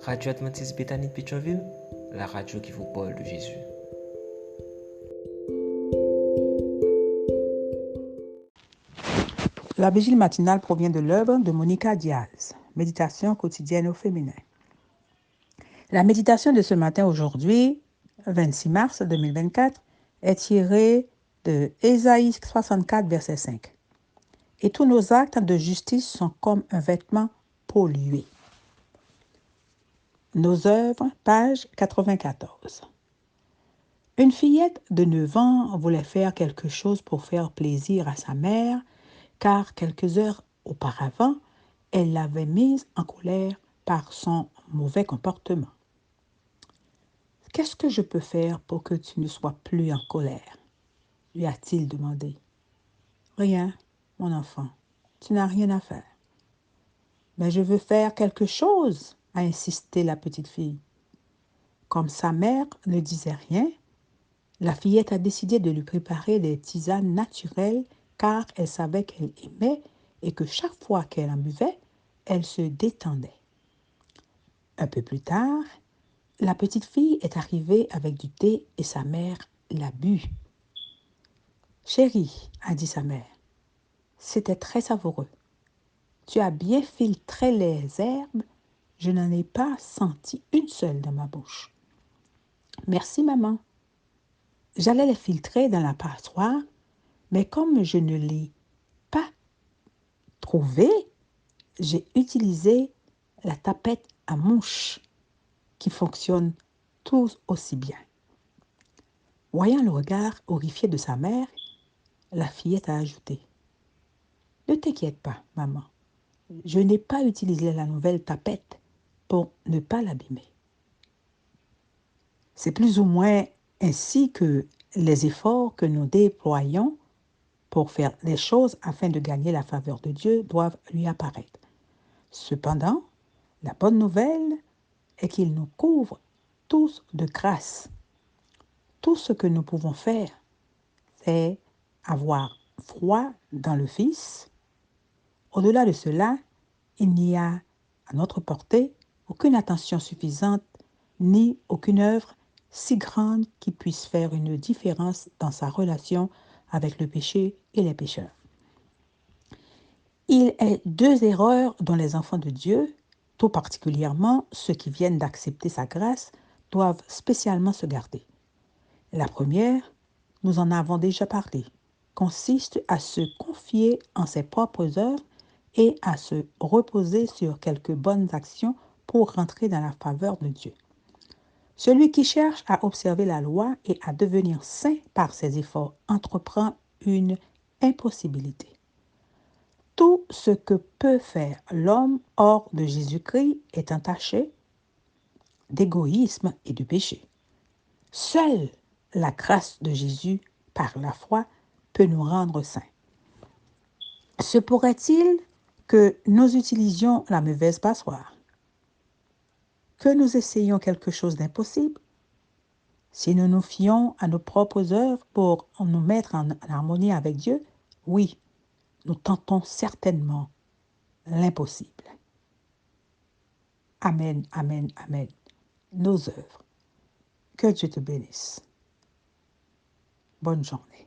Radio Adventiste Bethany de Pétionville, la radio qui vous parle de Jésus. La vigile matinale provient de l'œuvre de Monica Diaz, Méditation quotidienne au féminin. La méditation de ce matin aujourd'hui, 26 mars 2024, est tirée de Ésaïe 64, verset 5. Et tous nos actes de justice sont comme un vêtement pollué. Nos œuvres, page 94. Une fillette de 9 ans voulait faire quelque chose pour faire plaisir à sa mère, car quelques heures auparavant, elle l'avait mise en colère par son mauvais comportement. « Qu'est-ce que je peux faire pour que tu ne sois plus en colère ?» lui a-t-il demandé. « Rien, mon enfant, tu n'as rien à faire. »« Mais je veux faire quelque chose, » a insisté la petite fille. Comme sa mère ne disait rien, la fillette a décidé de lui préparer des tisanes naturelles car elle savait qu'elle aimait et que chaque fois qu'elle en buvait, elle se détendait. Un peu plus tard, la petite fille est arrivée avec du thé et sa mère l'a bu. « Chérie, » a dit sa mère, « c'était très savoureux. Tu as bien filtré les herbes, je n'en ai pas senti une seule dans ma bouche. »« Merci, maman. J'allais les filtrer dans la passoire, mais comme je ne l'ai pas trouvé, j'ai utilisé la tapette à mouche qui fonctionne tout aussi bien. » Voyant le regard horrifié de sa mère, la fillette a ajouté. « Ne t'inquiète pas, maman. Je n'ai pas utilisé la nouvelle tapette pour ne pas l'abîmer. » C'est plus ou moins ainsi que les efforts que nous déployons pour faire les choses afin de gagner la faveur de Dieu doivent lui apparaître. Cependant, la bonne nouvelle est qu'il nous couvre tous de grâce. Tout ce que nous pouvons faire, c'est avoir foi dans le Fils. Au-delà de cela, il n'y a à notre portée aucune attention suffisante ni aucune œuvre si grande qui puisse faire une différence dans sa relation avec le péché et les pécheurs. Il est deux erreurs dont les enfants de Dieu, tout particulièrement ceux qui viennent d'accepter sa grâce, doivent spécialement se garder. La première, nous en avons déjà parlé, consiste à se confier en ses propres œuvres et à se reposer sur quelques bonnes actions pour rentrer dans la faveur de Dieu. Celui qui cherche à observer la loi et à devenir saint par ses efforts entreprend une impossibilité. Tout ce que peut faire l'homme hors de Jésus-Christ est entaché d'égoïsme et de péché. Seule la grâce de Jésus, par la foi, peut nous rendre saints. Se pourrait-il que nous utilisions la mauvaise passoire? Que nous essayions quelque chose d'impossible? Si nous nous fions à nos propres œuvres pour nous mettre en harmonie avec Dieu, oui, nous tentons certainement l'impossible. Amen, amen, amen. Nos œuvres. Que Dieu te bénisse. Bonne journée.